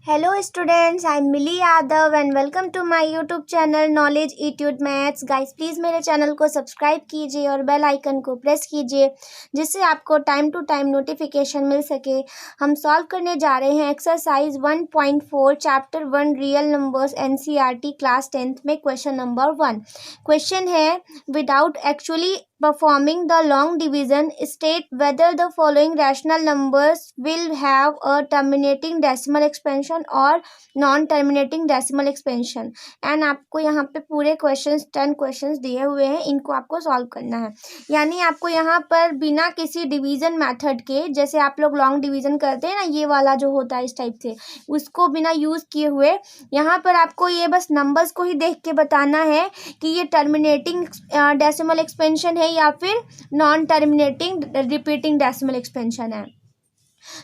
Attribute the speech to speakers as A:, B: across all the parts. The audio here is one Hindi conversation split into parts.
A: Hello students, I am Mili Yadav and welcome to my YouTube channel Knowledge Etude Maths। Guys please मेरे चैनल को सब्सक्राइब कीजिए और बेल आइकन को प्रेस कीजिए जिससे आपको टाइम टू टाइम नोटिफिकेशन मिल सके। हम सॉल्व करने जा रहे हैं exercise 1.4 chapter 1 real numbers NCERT class 10th में क्वेश्चन नंबर 1। क्वेश्चन है without actually performing the long division, state whether the following rational numbers will have a terminating decimal expansion or non-terminating decimal expansion। And आपको यहाँ पे पूरे क्वेश्चंस 10 क्वेश्चंस दिए हुए हैं, इनको आपको सॉल्व करना है। यानी आपको यहाँ पर बिना किसी डिवीजन मेथड के, जैसे आप लोग लॉन्ग डिवीजन करते हैं ना, ये वाला जो होता है इस टाइप से, उसको बिना यूज़ किए हुए यहाँ पर आपको ये बस नंबर्स को ही देख के बताना है कि ये टर्मिनेटिंग डेसिमल एक्सपेंशन है या फिर non terminating repeating decimal expansion है।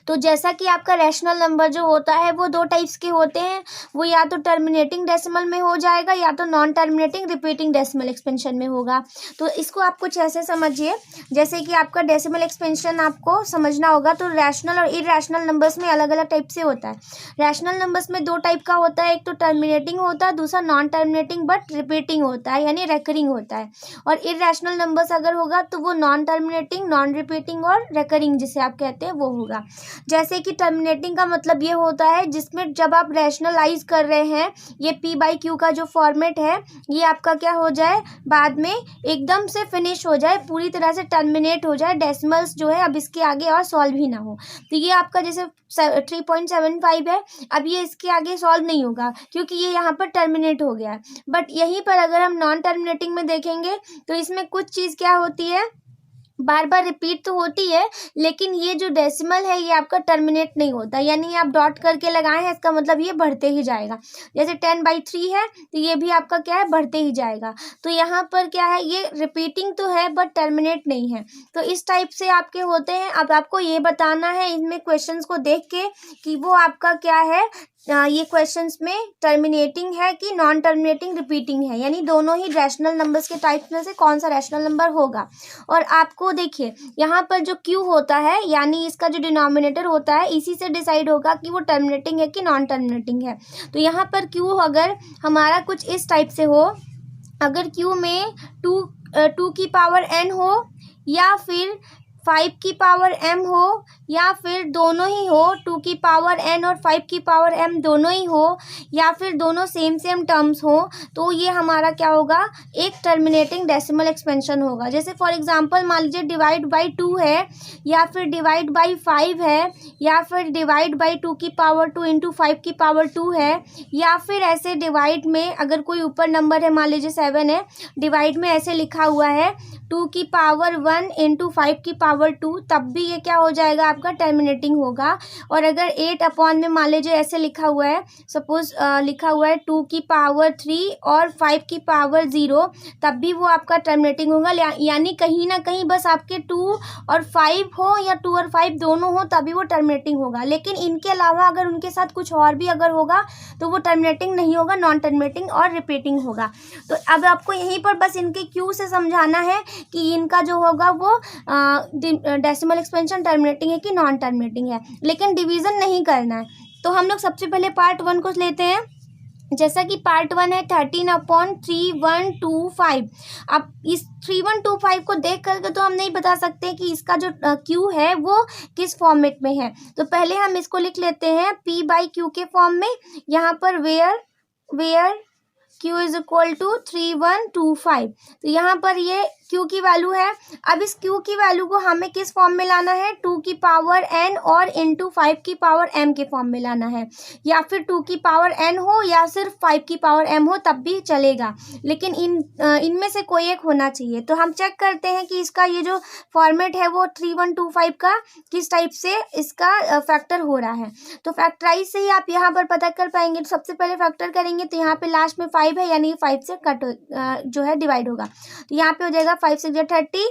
A: तो जैसा कि आपका रैशनल नंबर जो होता है वो दो टाइप्स के होते हैं, वो या तो टर्मिनेटिंग डेसिमल में हो जाएगा या तो non terminating repeating decimal expansion में होगा। तो इसको आप कुछ ऐसे समझिए, जैसे कि आपका डेसिमल एक्सपेंशन आपको समझना होगा। तो रैशनल और इरैशनल नंबर्स में अलग अलग टाइप से होता है। रैशनल नंबर्स में दो टाइप का होता है, एक तो टर्मिनेटिंग होता है, दूसरा नॉन टर्मिनेटिंग बट रिपीटिंग होता है, यानी रेकरिंग होता है। और इरैशनल नंबर्स अगर होगा तो वो नॉन टर्मिनेटिंग, नॉन रिपीटिंग और रेकरिंग जिसे आप कहते हैं वो होगा। जैसे कि टर्मिनेटिंग का मतलब ये होता है जिसमें जब आप रैशनलाइज कर रहे हैं, ये P/Q का जो फॉर्मेट है ये आपका क्या हो जाए, बाद में एकदम से फिनिश हो जाए, पूरी तरह से टर्मिनेट हो जाए, डेसिमल्स जो है अब इसके आगे और सॉल्व ही ना हो। तो ये आपका जैसे 3.75 है, अब ये इसके आगे सॉल्व नहीं होगा क्योंकि ये यहाँ पर टर्मिनेट हो गया है। बट यहीं पर अगर हम नॉन टर्मिनेटिंग में देखेंगे तो इसमें कुछ चीज़ क्या होती है, बार बार रिपीट तो होती है, लेकिन ये जो डेसिमल है ये आपका टर्मिनेट नहीं होता। यानी आप डॉट करके लगाए हैं, इसका मतलब ये बढ़ते ही जाएगा। जैसे 10/3 है तो ये भी आपका क्या है, बढ़ते ही जाएगा। तो यहाँ पर क्या है, ये रिपीटिंग तो है बट टर्मिनेट नहीं है। तो इस टाइप से आपके होते हैं। अब आपको ये बताना है इनमें क्वेश्चंस को देख के कि वो आपका क्या है, ये क्वेश्चंस में टर्मिनेटिंग है कि नॉन टर्मिनेटिंग रिपीटिंग है, यानी दोनों ही रैशनल नंबर्स के टाइप्स में से कौन सा रैशनल नंबर होगा। और आपको देखिए यहाँ पर जो Q होता है, यानी इसका जो डिनोमिनेटर होता है, इसी से डिसाइड होगा कि वो टर्मिनेटिंग है कि नॉन टर्मिनेटिंग है। तो यहाँ पर Q अगर हमारा कुछ इस टाइप से हो, अगर Q में 2 की पावर n हो या फिर 5 की पावर m हो या फिर दोनों ही हो, 2 की पावर n और 5 की पावर m दोनों ही हो, या फिर दोनों सेम टर्म्स हो, तो ये हमारा क्या होगा, एक टर्मिनेटिंग डेसिमल एक्सपेंशन होगा। जैसे फॉर एग्जांपल मान लीजिए डिवाइड बाई 2 है, या फिर डिवाइड बाई 5 है, या फिर डिवाइड बाई 2 की पावर 2 इंटू 5 की पावर 2 है, या फिर ऐसे डिवाइड में अगर कोई ऊपर नंबर है, मान लीजिए 7 है, डिवाइड में ऐसे लिखा हुआ है 2 की पावर 1 इंटू 5 की पावर 2, तब भी ये क्या हो जाएगा, आपका टर्मिनेटिंग होगा। और अगर 8 अपॉन में मान लीजिए ऐसे लिखा हुआ है, सपोज लिखा हुआ है 2 की पावर 3 और 5 की पावर 0, तब भी वो आपका टर्मिनेटिंग होगा। यानी कहीं ना कहीं बस आपके 2 और 5 हो या 2 और 5 दोनों हो तभी वो टर्मिनेटिंग होगा। लेकिन इनके अलावा अगर उनके साथ कुछ और भी अगर होगा तो वो टर्मिनेटिंग नहीं होगा, नॉन टर्मिनेटिंग और रिपीटिंग होगा। तो अब आपको यहीं पर बस इनके Q से समझाना है कि इनका जो होगा वो डेसिमल एक्सपेंशन टर्मिनेटिंग है कि नॉन टर्मिनेटिंग है, लेकिन डिवीजन नहीं करना है। तो हम लोग सबसे पहले पार्ट 1 को लेते हैं। जैसा कि पार्ट 1 है 13/3125। अब इस 3125 को देख करके तो हम नहीं बता सकते कि इसका जो Q है वो किस फॉर्मेट में है। तो पहले हम इसको लिख लेते हैं P/Q के फॉर्म में। यहाँ पर where Q is equal to 3125। तो यहाँ पर ये Q की वैल्यू है। अब इस Q की वैल्यू को हमें किस फॉर्म में लाना है, 2 की पावर n और इंटू 5 की पावर m के फॉर्म में लाना है। या फिर 2 की पावर n हो या सिर्फ 5 की पावर m हो तब भी चलेगा, लेकिन इनमें से कोई एक होना चाहिए। तो हम चेक करते हैं कि इसका ये जो फॉर्मेट है वो 3125 का किस टाइप से इसका फैक्टर हो रहा है। तो फैक्टराइज से ही आप यहाँ पर पता कर पाएंगे। तो सबसे पहले फैक्टर करेंगे तो यहाँ पे लास्ट में 5 है, यानी 5 से कट जो है डिवाइड होगा। तो यहाँ पे हो जाएगा 5 6 30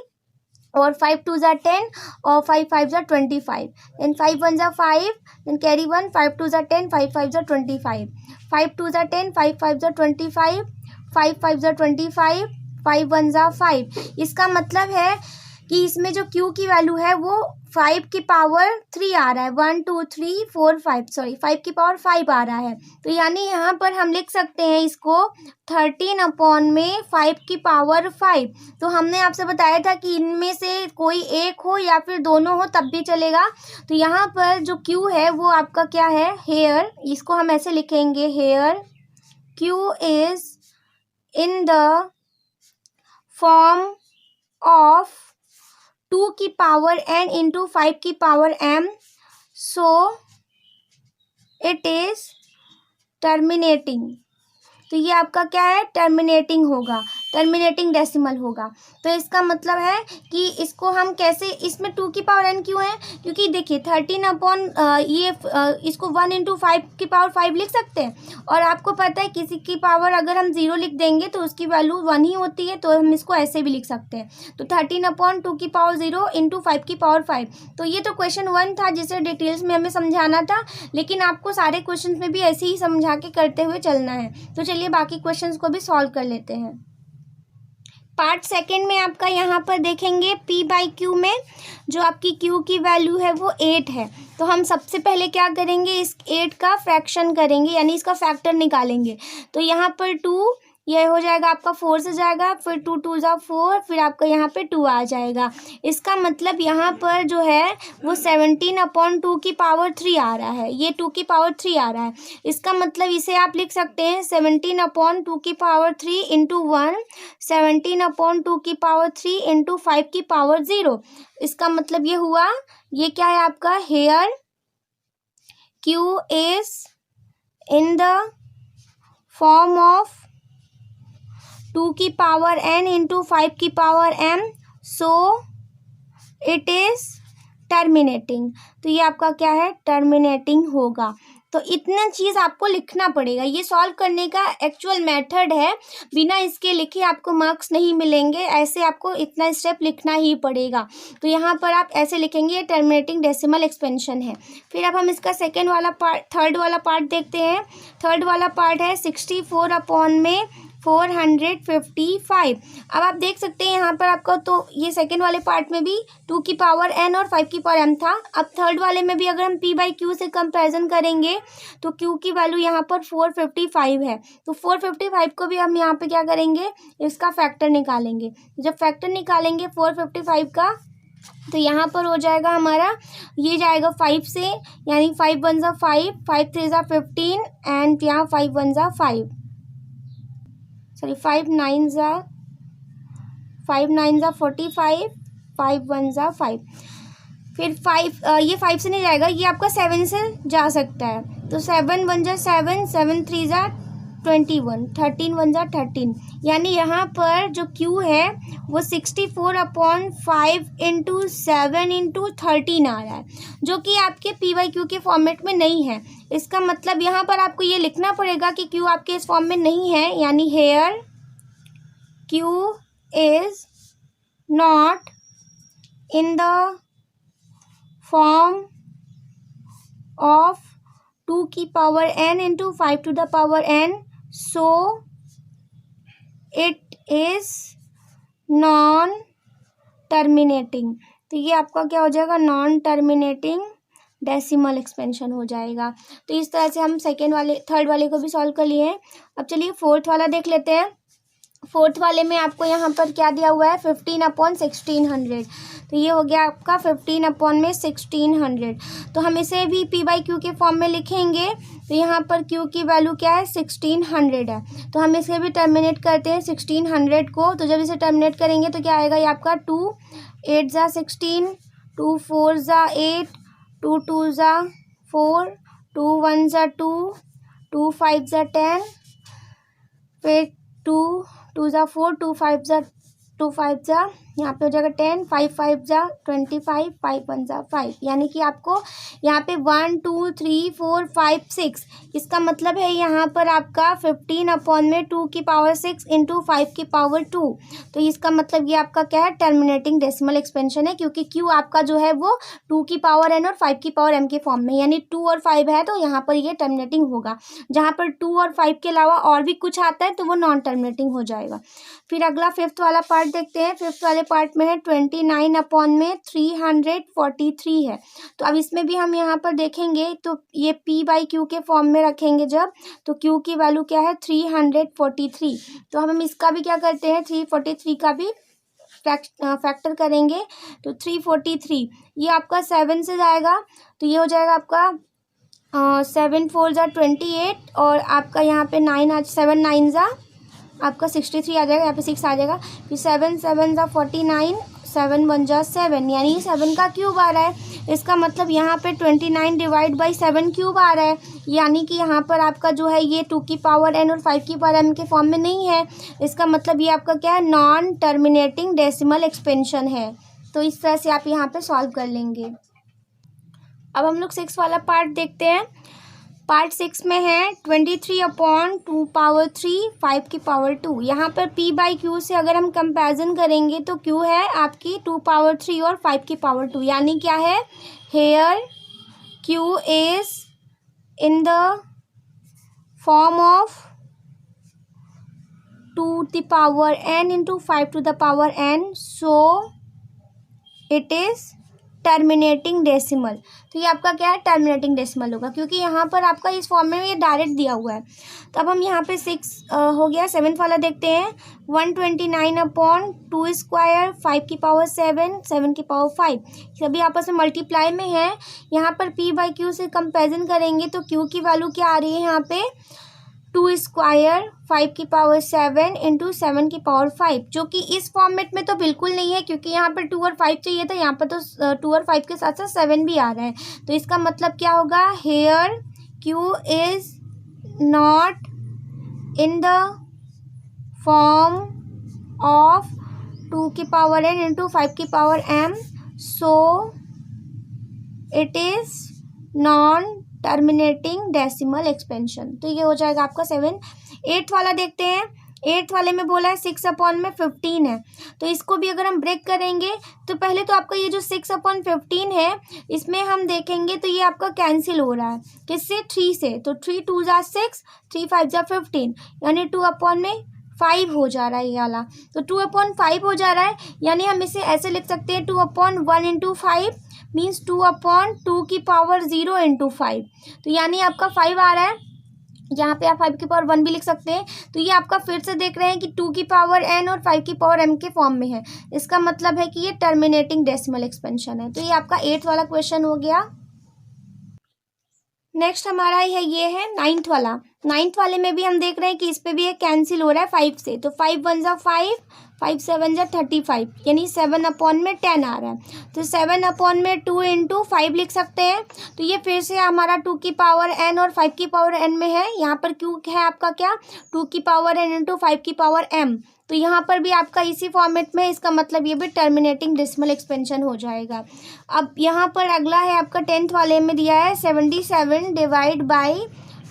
A: और 5 2 10 और 5 5 25, देन 5 1 5, देन कैरी 1, 5 2 10, 5 5 25, 5 2 10, 5 5 25, 5 5 25, 5 1 5। इसका मतलब है कि इसमें जो Q की वैल्यू है वो 5 की पावर 3 आ रहा है, 1 2 3 4 5, सॉरी 5 की पावर 5 आ रहा है। तो यानी यहाँ पर हम लिख सकते हैं इसको 13 अपॉन में 5 की पावर 5। तो हमने आपसे बताया था कि इनमें से कोई एक हो या फिर दोनों हो तब भी चलेगा। तो यहाँ पर जो Q है वो आपका क्या है, हेयर, इसको हम ऐसे लिखेंगे, here Q is in the form of 2 की पावर n इंटू 5 की power m, so it is terminating. तो ये आपका क्या है, टर्मिनेटिंग होगा, टर्मिनेटिंग डेसिमल होगा। तो इसका मतलब है कि इसको हम कैसे, इसमें 2 की पावर n क्यों है, क्योंकि देखिए 13 अपॉन इसको 1 इंटू 5 की पावर 5 लिख सकते हैं। और आपको पता है किसी की पावर अगर हम 0 लिख देंगे तो उसकी वैल्यू 1 ही होती है, तो हम इसको ऐसे भी लिख सकते हैं। तो 13 अपॉन 2 की पावर 0 इंटू 5 की पावर 5। तो ये तो क्वेश्चन 1 था जिसे डिटेल्स में हमें समझाना था, लेकिन आपको सारे क्वेश्चन में भी ऐसे ही समझा के करते हुए चलना है। तो चलिए बाकी क्वेश्चंस को भी सॉल्व कर लेते हैं। पार्ट सेकंड में आपका यहाँ पर देखेंगे P/Q में जो आपकी Q की वैल्यू है वो 8 है। तो हम सबसे पहले क्या करेंगे, इस 8 का फ्रैक्शन करेंगे, यानी इसका फैक्टर निकालेंगे। तो यहाँ पर 2, यह हो जाएगा आपका 4 से जाएगा, फिर 2 2 जा 4, फिर आपका यहाँ पे 2 आ जाएगा। इसका मतलब यहाँ पर जो है वो 17 अपॉन 2 की पावर 3 आ रहा है, ये 2 की पावर 3 आ रहा है। इसका मतलब इसे आप लिख सकते हैं 17 अपॉन 2 की पावर 3 इंटू 1, 17 अपॉन 2 की पावर 3 इंटू 5 की पावर 0। इसका मतलब ये हुआ, ये क्या है आपका, here Q is in the form of 2 की पावर n इंटू 5 की power m, so it is terminating. तो ये आपका क्या है, टर्मिनेटिंग होगा। तो इतना चीज़ आपको लिखना पड़ेगा, ये सॉल्व करने का एक्चुअल मेथड है, बिना इसके लिखे आपको मार्क्स नहीं मिलेंगे, ऐसे आपको इतना स्टेप लिखना ही पड़ेगा। तो यहाँ पर आप ऐसे लिखेंगे, टर्मिनेटिंग डेसिमल एक्सपेंशन है। फिर अब हम इसका सेकेंड वाला पार्ट, थर्ड वाला पार्ट देखते हैं। थर्ड वाला पार्ट है 64 अपॉन में 455। अब आप देख सकते हैं यहाँ पर आपको, तो ये सेकेंड वाले पार्ट में भी 2 की पावर n और 5 की पावर m था। अब थर्ड वाले में भी अगर हम P/Q से कंपैरिजन करेंगे तो Q की वैल्यू यहाँ पर 455 है। तो 455 को भी हम यहाँ पे क्या करेंगे, इसका फैक्टर निकालेंगे। जब फैक्टर निकालेंगे 455 का, तो यहाँ पर हो जाएगा हमारा, ये जाएगा 5 से, यानी 5 1 जा 5, 5 3 जा 15 एंड यहाँ 5 1 जा 5, सॉरी 5 9 जा 45, 5 1 जा 5। फिर 5, ये 5 से नहीं जाएगा, ये आपका 7 से जा सकता है। तो 7 1 जा 7, 7 3 जा 21, 13 1 जा 13, यानी यहाँ पर जो Q है वो 64 अपॉन 5 इंटू 7 इंटू 13 आ रहा है, जो कि आपके P/Q के फॉर्मेट में नहीं है। इसका मतलब यहाँ पर आपको ये लिखना पड़ेगा कि Q आपके इस फॉर्म में नहीं है, यानी here Q is not in the form of 2 की power n into 5 to the power n, so it is non terminating. तो ये आपका क्या हो जाएगा, नॉन टर्मिनेटिंग डेसिमल एक्सपेंशन हो जाएगा। तो इस तरह से हम सेकेंड वाले, थर्ड वाले को भी सॉल्व कर लिए हैं। अब चलिए फोर्थ वाला देख लेते हैं। फोर्थ वाले में आपको यहाँ पर क्या दिया हुआ है, 15 अपॉन 1600। तो ये हो गया आपका 15 अपॉन में 1600। तो हम इसे भी P/Q के फॉर्म में लिखेंगे। तो यहाँ पर Q की वैल्यू क्या है, 1600 है। तो हम इसे भी टर्मिनेट करते हैं 1600 को। तो जब इसे टर्मिनेट करेंगे तो क्या आएगा, ये आपका 2 8 जा 16, 2 4 जा 8, 2 2 जा 4, 2 1 जा 2, 2 5 जा 10, फिर 2 2 जा 4, 2 5 जा यहाँ पे हो जाएगा 10, 5 5 जा 25, 5 1 जा 5, यानी कि आपको यहाँ पे 1 2 3 4 5 6, इसका मतलब है यहाँ पर आपका 15 अपॉन में 2 की पावर 6 इंटू 5 की पावर 2। तो इसका मतलब ये आपका क्या है, टर्मिनेटिंग डेसिमल एक्सपेंशन है, क्योंकि Q आपका जो है वो 2 की पावर n और 5 की पावर m के फॉर्म में, यानी 2 और 5 है, तो यहाँ पर ये टर्मिनेटिंग होगा। जहाँ पर 2 और 5 के अलावा और भी कुछ आता है तो वो नॉन टर्मिनेटिंग हो जाएगा। फिर अगला फिफ्थ वाला पार्ट देखते हैं। फिफ्थ वाले पार्ट में है 29/343 है। तो अब इसमें भी हम यहाँ पर देखेंगे तो ये p/q के फॉर्म में रखेंगे जब, तो q की वैल्यू क्या है 343। तो हम इसका भी क्या करते हैं 343 का भी फैक्टर करेंगे। तो 343 ये आपका 7 से जाएगा, तो ये हो जाएगा आपका 7 4 ज़ा 28 और आपका यहाँ पे 7 9 ज़ा आपका 63 आ जाएगा, यहाँ पे 6 आ जाएगा। फिर 7 7 ज़ा 49, 7 1 ज़ा 7, यानी 7 का क्यूब आ रहा है। इसका मतलब यहाँ पे 29 डिवाइड बाई 7 क्यूब आ रहा है, यानी कि यहाँ पर आपका जो है ये 2 की पावर n और 5 की पावर m के फॉर्म में नहीं है। इसका मतलब ये आपका क्या है, नॉन टर्मिनेटिंग डेसिमल एक्सपेंशन है। तो इस तरह से आप यहाँ पे सॉल्व कर लेंगे। अब हम लोग 6 वाला पार्ट देखते हैं। पार्ट 6 में है 23/2⁵ 5 की पावर 2। यहाँ पर p/q से अगर हम कंपैरिजन करेंगे तो q है आपकी 2⁵ और 5 की पावर 2, यानी क्या है, here q is in the form of 2 to the power n into 5 to the power n, so it is terminating decimal. तो ये आपका क्या है, टर्मिनेटिंग डेसिमल होगा, क्योंकि यहाँ पर आपका इस फॉर्म में ये डायरेक्ट दिया हुआ है। तो अब हम यहाँ पे 6 हो गया। 7th वाला देखते हैं। 129/2² 5 की पावर 7, 7 की पावर 5 सभी आपस में मल्टीप्लाई में है। यहाँ पर p/q से कंपेरिजन करेंगे तो q की वैल्यू क्या आ रही है यहाँ पे 2² 5 की पावर 7 इंटू 7 की पावर 5, जो कि इस फॉर्मेट में तो बिल्कुल नहीं है, क्योंकि यहाँ पर 2 और 5 चाहिए था, यहाँ पर तो 2 और 5 के साथ साथ 7 भी आ रहा है। तो इसका मतलब क्या होगा, here q is not in the form of 2 की पावर n इंटू 5 की power m, so it is non terminating decimal expansion. तो ये हो जाएगा आपका 7। 8th वाला देखते हैं। 8th वाले में बोला है 6/15 है, तो इसको भी अगर हम ब्रेक करेंगे तो पहले तो आपका ये जो 6/15 है इसमें हम देखेंगे तो ये आपका कैंसिल हो रहा है किससे, 3 से। तो 3 2 ज़ा 6, 3 5 ज़ा 15, यानी 2/5 हो जा रहा है ये वाला। तो 2/5 हो जा रहा है, यानी हम इसे ऐसे लिख सकते हैं 2/1 इंटू 5 मीन्स 2/2 की पावर 0 इंटू 5। तो यानी आपका 5 आ रहा है, यहाँ पे आप 5 की पावर 1 भी लिख सकते हैं। तो ये आपका फिर से देख रहे हैं कि 2 की पावर n और 5 की पावर m के फॉर्म में है। इसका मतलब है कि ये टर्मिनेटिंग डेसिमल एक्सपेंशन है। तो ये आपका 8th वाला क्वेश्चन हो गया। नेक्स्ट हमारा ये है 9th वाला। 9th वाले में भी हम देख रहे हैं कि इस पे भी ये कैंसिल हो रहा है 5 से। तो 5 1 ज़ा 5, 5 7 ज़ा 35, यानी 7/10 आ रहा है। तो 7/2 इंटू 5 लिख सकते हैं। तो ये फिर से हमारा 2 की पावर n और 5 की पावर n में है। यहाँ पर क्यों है आपका क्या, 2 की पावर n इंटू 5 की पावर m। तो यहाँ पर भी आपका इसी फॉर्मेट में, इसका मतलब ये भी टर्मिनेटिंग डेसिमल एक्सपेंशन हो जाएगा। अब यहाँ पर अगला है आपका 10th वाले में दिया है 77 डिवाइड बाई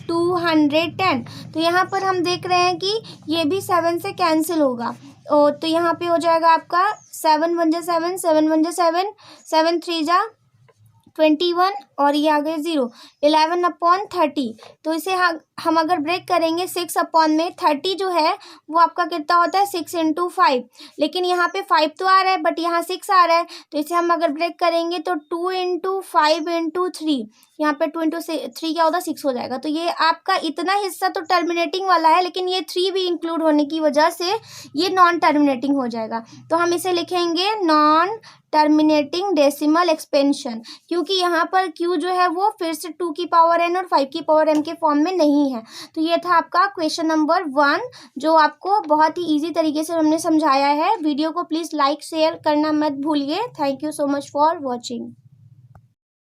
A: 210। तो यहाँ पर हम देख रहे हैं कि ये भी 7 से कैंसिल होगा। तो यहाँ पे हो जाएगा आपका 7 1 ज़ा 7, 7 1 ज़ा 7, 7 3 ज़ा 21 और ये आ गए 0, 11/30। तो इसे हम अगर ब्रेक करेंगे 6/30 जो है वो आपका कितना होता है 6 इंटू 5, लेकिन यहाँ पे 5 तो आ रहा है बट यहाँ 6 आ रहा है। तो इसे हम अगर ब्रेक करेंगे तो 2 इंटू 5 इंटू 3, यहाँ पे 2 इंटू 3 क्या होता है 6 हो जाएगा। तो ये आपका इतना हिस्सा तो टर्मिनेटिंग वाला है, लेकिन ये 3 भी इंक्लूड होने की वजह से ये नॉन टर्मिनेटिंग हो जाएगा। तो हम इसे लिखेंगे नॉन टर्मिनेटिंग डेसिमल एक्सपेंशन, क्योंकि यहाँ पर q जो है वो फिर से 2 की पावर n और 5 की पावर m के फॉर्म में नहीं है। तो ये था आपका क्वेश्चन नंबर 1, जो आपको बहुत ही इजी तरीके से हमने समझाया है। वीडियो को प्लीज़ लाइक शेयर करना मत भूलिए। Thank you so much for watching.